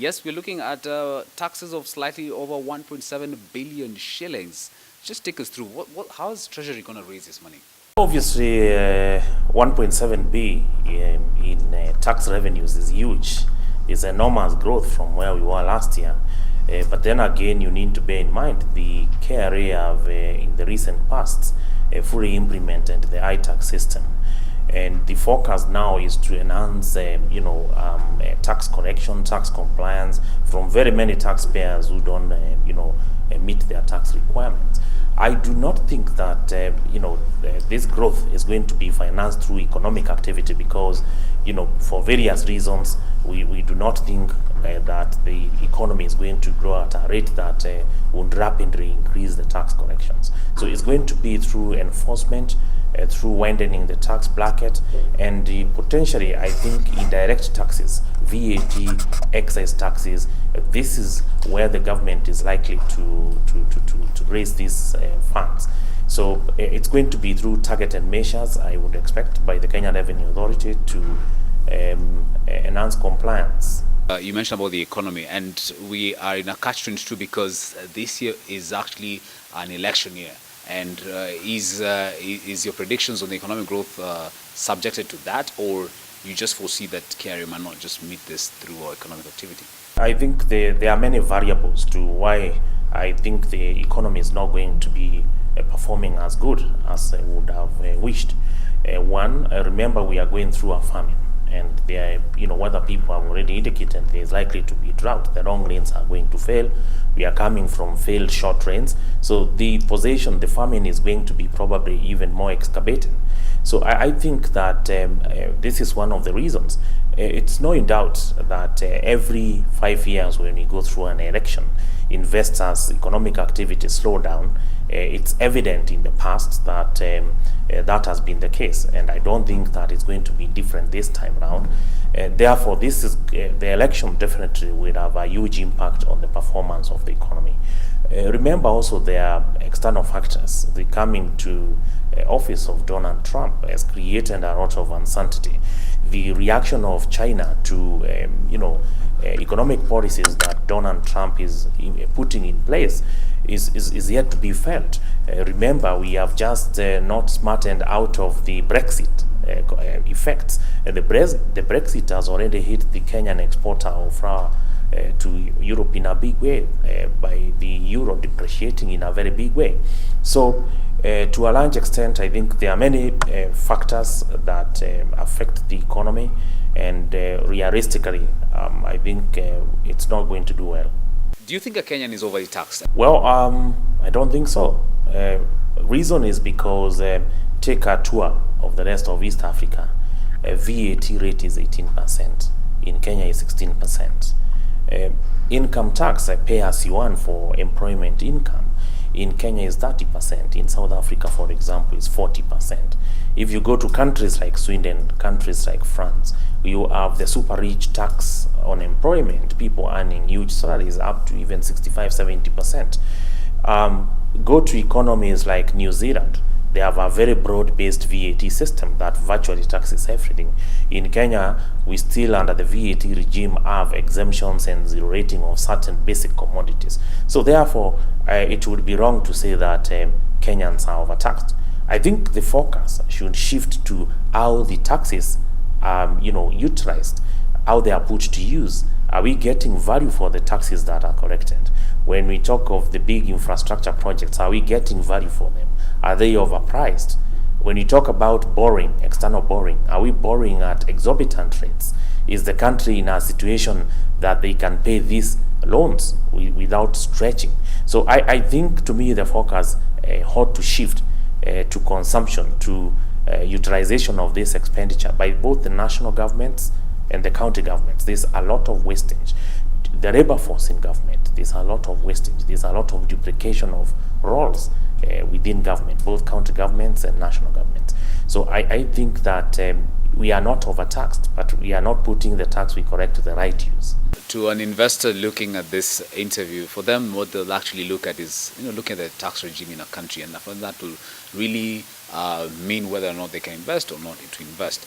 Yes, we're looking at taxes of slightly over 1.7 billion shillings. Just take us through how is Treasury going to raise this money? Obviously, 1.7 B in tax revenues is huge. It's enormous growth from where we were last year. But then again, you need to bear in mind the KRA have, in the recent past, fully implemented the iTax system. And the focus now is to enhance, tax collection, tax compliance from very many taxpayers who don't, meet their tax requirements. I do not think that this growth is going to be financed through economic activity because, for various reasons, we do not think that the economy is going to grow at a rate that would rapidly increase the tax collections. So it's going to be through enforcement, through widening the tax bracket, and potentially, I think, indirect taxes, VAT, excise taxes. This is where the government is likely to raise these funds. So it's going to be through targeted measures, I would expect, by the Kenya Revenue Authority to enhance compliance. You mentioned about the economy, and we are in a catch-22 because this year is actually an election year. And is your predictions on the economic growth subjected to that, or you just foresee that KRA might not just meet this through economic activity? I think there are many variables to why I think the economy is not going to be performing as good as I would have wished. One, remember we are going through a famine, and there, whether people have already indicated there is likely to be drought. The long rains are going to fail. We are coming from failed short rains, so the famine is going to be probably even more excavated. So I think that this is one of the reasons. It's no doubt that every 5 years when we go through an election, investors' economic activity slow down. It's evident in the past that that has been the case, and I don't think that it's going to be different this time around. Therefore, this is the election definitely will have a huge impact on the performance of the economy. Remember also there are external factors. The coming to office of Donald Trump has created a lot of uncertainty. The reaction of China to economic policies that Donald Trump is putting in place is yet to be felt. Remember, we have just not smartened out of the Brexit effects. The Brexit has already hit the Kenyan exporter of flour to Europe in a big way by the euro depreciating in a very big way. So to a large extent, I think there are many factors that affect the economy, and realistically, I think it's not going to do well. Do you think a Kenyan is overly taxed? Well, I don't think so. Reason is because take a tour of the rest of East Africa. VAT rate is 18%. In Kenya is 16%. Income tax, pay as you earn for employment income, in Kenya is 30%. In South Africa, for example, is 40%. If you go to countries like Sweden, countries like France, you have the super rich tax on employment, people earning huge salaries up to even 65-70%. Go to economies like New Zealand. They have a very broad-based VAT system that virtually taxes everything. In Kenya, we still, under the VAT regime, have exemptions and zero rating of certain basic commodities. So therefore, it would be wrong to say that Kenyans are overtaxed. I think the focus should shift to how the taxes are, utilized, how they are put to use. Are we getting value for the taxes that are collected? When we talk of the big infrastructure projects, are we getting value for them? Are they overpriced? When you talk about borrowing, external borrowing, are we borrowing at exorbitant rates? Is the country in a situation that they can pay these loans without stretching? So I think, to me, the focus ought to shift to consumption, to utilization of this expenditure by both the national governments and the county governments. There's a lot of wastage. The labor force in government, there's a lot of wastage. There's a lot of duplication of roles within government, both county governments and national governments. So I think that we are not overtaxed, but we are not putting the tax we collect to the right use. To an investor looking at this interview, for them, what they'll actually look at is, looking at the tax regime in a country, and for that will really mean whether or not they can invest or not to invest.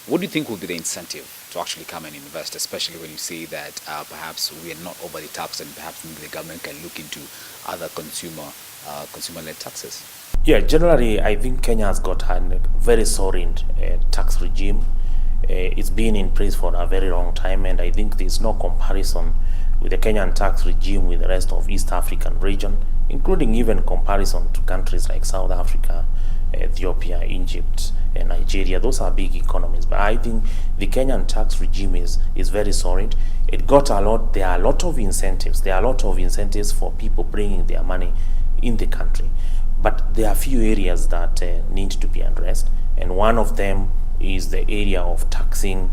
What do you think will be the incentive to actually come and invest, especially when you say that perhaps we are not overly taxed and perhaps the government can look into other consumer-led taxes? Yeah, generally, I think Kenya has got a very solid tax regime. It's been in place for a very long time, and I think there's no comparison with the Kenyan tax regime with the rest of East African region, including even comparison to countries like South Africa, Ethiopia, Egypt, and Nigeria. Those are big economies, but I think the Kenyan tax regime is very solid. It got a lot. There are a lot of incentives. There are a lot of incentives for people bringing their money in the country, but there are few areas that need to be addressed, and one of them is the area of taxing,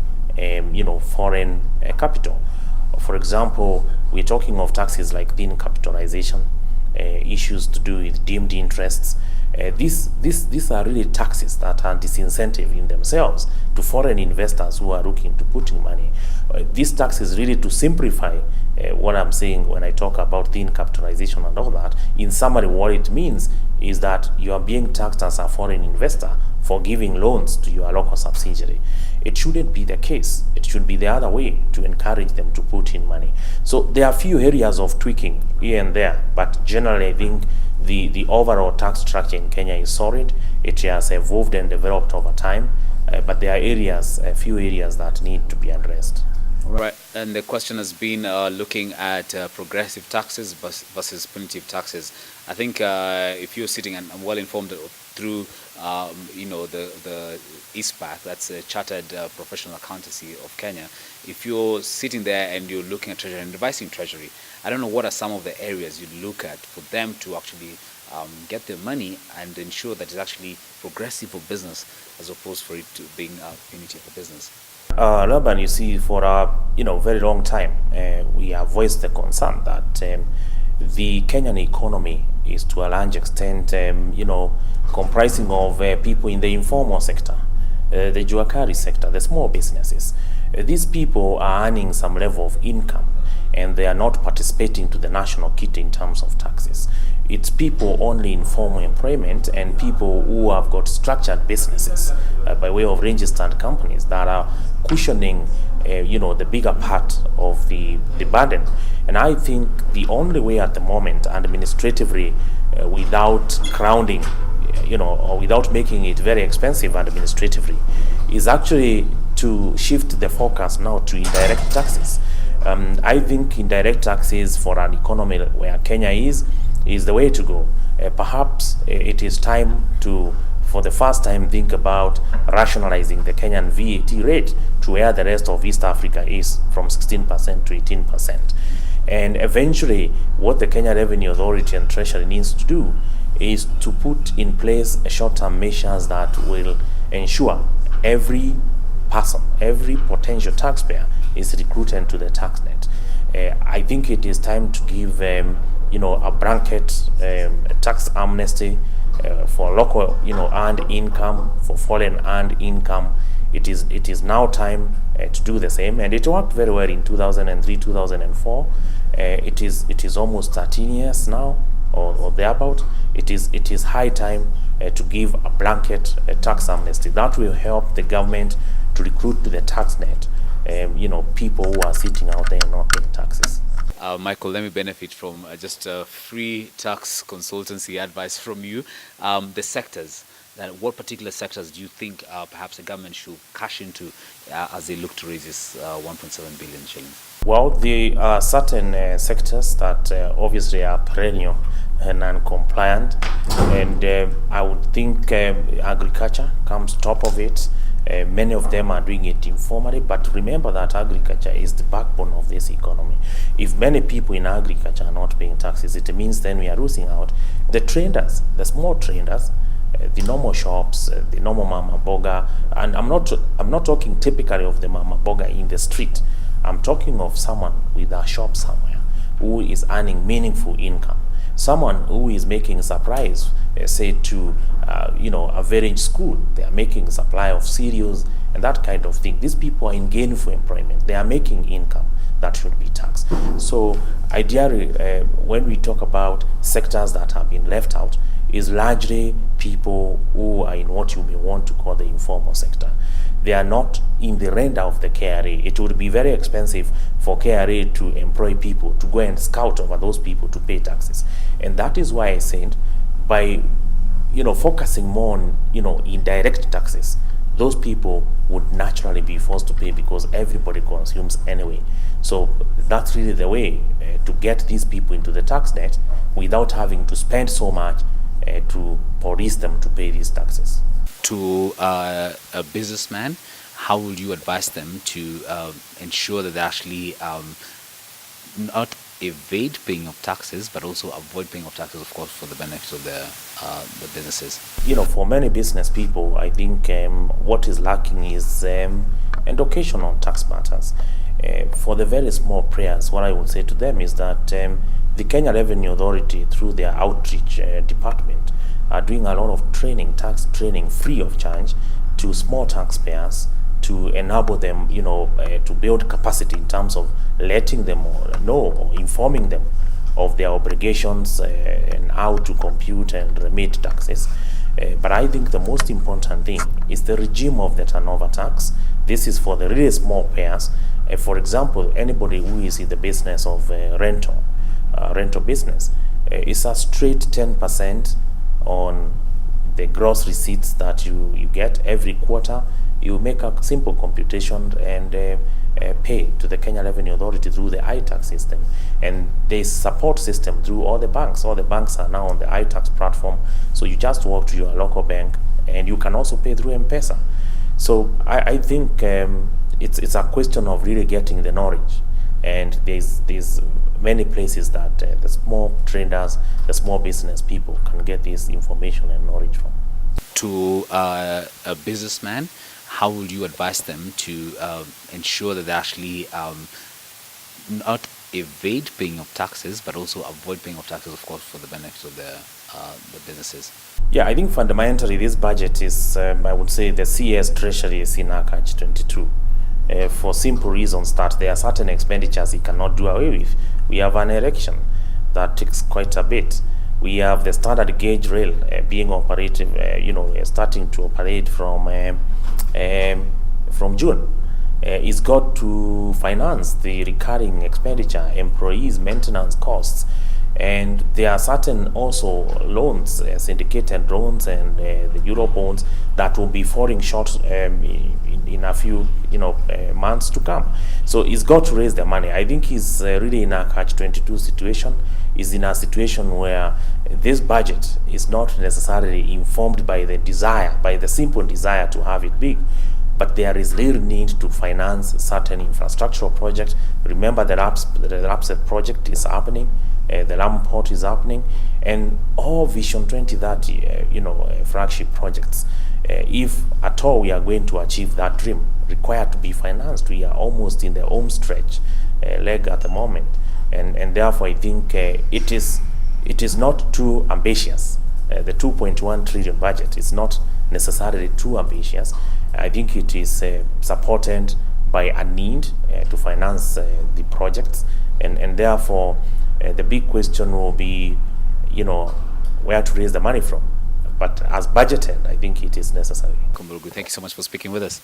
foreign capital. For example, we're talking of taxes like thin capitalization, issues to do with deemed interests. These are really taxes that are disincentive in themselves to foreign investors who are looking to put in money. This tax is really to simplify what I'm saying when I talk about thin capitalization and all that. In summary, what it means is that you are being taxed as a foreign investor for giving loans to your local subsidiary. It shouldn't be the case. It should be the other way, to encourage them to put in money. So there are a few areas of tweaking here and there, but generally I think the overall tax structure in Kenya is solid. It has evolved and developed over time, but there are a few areas that need to be addressed. Right, and the question has been looking at progressive taxes versus punitive taxes. I think if you're sitting and well informed through, the ISPAC, that's a Chartered Professional Accountancy of Kenya, if you're sitting there and you're looking at Treasury and advising Treasury, I don't know what are some of the areas you'd look at for them to actually get their money and ensure that it's actually progressive for business as opposed for it to being punitive for business. Laban, you see, for a very long time, we have voiced the concern that the Kenyan economy is to a large extent, comprising of people in the informal sector, the Juakari sector, the small businesses. These people are earning some level of income, and they are not participating to the national kit in terms of taxes. It's people only in formal employment and people who have got structured businesses by way of registered companies that are cushioning, the bigger part of the burden. And I think the only way at the moment, administratively, without grounding, or without making it very expensive administratively, is actually to shift the focus now to indirect taxes. I think indirect taxes for an economy where Kenya is the way to go. Perhaps it is time to, for the first time, think about rationalizing the Kenyan VAT rate to where the rest of East Africa is, from 16% to 18%. And eventually, what the Kenya Revenue Authority and Treasury needs to do is to put in place short-term measures that will ensure every person, every potential taxpayer is recruited to the tax net. I think it is time to give a blanket tax amnesty for local earned income, for foreign earned income. It is now time to do the same, and it worked very well in 2003, 2004. It is almost 13 years now, or thereabout. It is high time to give a blanket tax amnesty that will help the government to recruit to the tax net people who are sitting out there and not paying taxes. Michael, let me benefit from just free tax consultancy advice from you. The sectors, what particular sectors do you think perhaps the government should cash into as they look to raise this 1.7 billion shillings? Well, there are certain sectors that obviously are perennial and non-compliant, and I would think agriculture comes top of it. Many of them are doing it informally, but remember that agriculture is the backbone of this economy. If many people in agriculture are not paying taxes, it means then we are losing out the traders, the small traders, the normal shops, the normal mama boga. And I'm not talking typically of the mama boga in the street. I'm talking of someone with a shop somewhere who is earning meaningful income. Someone who is making supplies, say to a village school, they are making supply of cereals and that kind of thing. These people are in gainful employment. They are making income that should be taxed. So ideally, when we talk about sectors that have been left out, is largely people who are in what you may want to call the informal sector. They are not in the render of the KRA. It would be very expensive for KRA to employ people to go and scout over those people to pay taxes. And that is why I said by focusing more on indirect taxes, those people would naturally be forced to pay because everybody consumes anyway. So that's really the way to get these people into the tax net without having to spend so much to police them to pay these taxes. To a businessman, how would you advise them to ensure that they actually not evade paying of taxes, but also avoid paying of taxes, of course, for the benefit of the businesses? For many business people, I think what is lacking is education on tax matters. For the very small players, what I would say to them is that the Kenya Revenue Authority, through their outreach department, are doing a lot of training, tax training, free of charge to small taxpayers to enable them, to build capacity in terms of letting them know or informing them of their obligations and how to compute and remit taxes. But I think the most important thing is the regime of the turnover tax. This is for the really small payers. For example, anybody who is in the business of rental business, is a straight 10% on the gross receipts that you get every quarter. You make a simple computation and pay to the Kenya Revenue Authority through the iTax system. And there is support system through all the banks. All the banks are now on the iTax platform. So you just walk to your local bank and you can also pay through M-Pesa. So I think it's a question of really getting the knowledge. And there's many places that the small traders, the small business people can get this information and knowledge from. To a businessman, how would you advise them to ensure that they actually not evade paying of taxes, but also avoid paying of taxes, of course, for the benefit of the businesses? Yeah, I think fundamentally this budget is, I would say, the CS Treasury is in a catch-22. For simple reasons that there are certain expenditures he cannot do away with. We have an election that takes quite a bit. We have the standard gauge rail being operative, starting to operate from June. It's got to finance the recurring expenditure, employees, maintenance costs, and there are certain also loans, syndicated loans and the Euro bonds that will be falling short in a few months to come. So it's got to raise the money. I think he's really in a catch-22 situation. Is in a situation where this budget is not necessarily informed by the simple desire to have it big, but there is real need to finance certain infrastructural projects. Remember the RAPSET project is happening, the Lamu Port is happening, and all Vision 2030 flagship projects, if at all we are going to achieve that dream, require to be financed. We are almost in the home stretch leg at the moment, and therefore I think it is not too ambitious. The 2.1 trillion budget is not necessarily too ambitious. I think it is supported by a need to finance the projects, and therefore the big question will be, where to raise the money from. But as budgeted, I think it is necessary. Komburugu, thank you so much for speaking with us.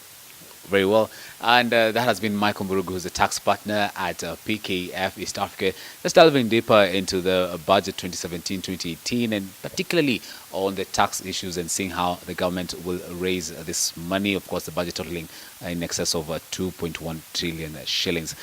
Very well. And that has been Mike Komburugu, who's a tax partner at PKF East Africa. Let's delve in deeper into the budget 2017-2018, and particularly on the tax issues and seeing how the government will raise this money. Of course, the budget totaling in excess of 2.1 trillion shillings.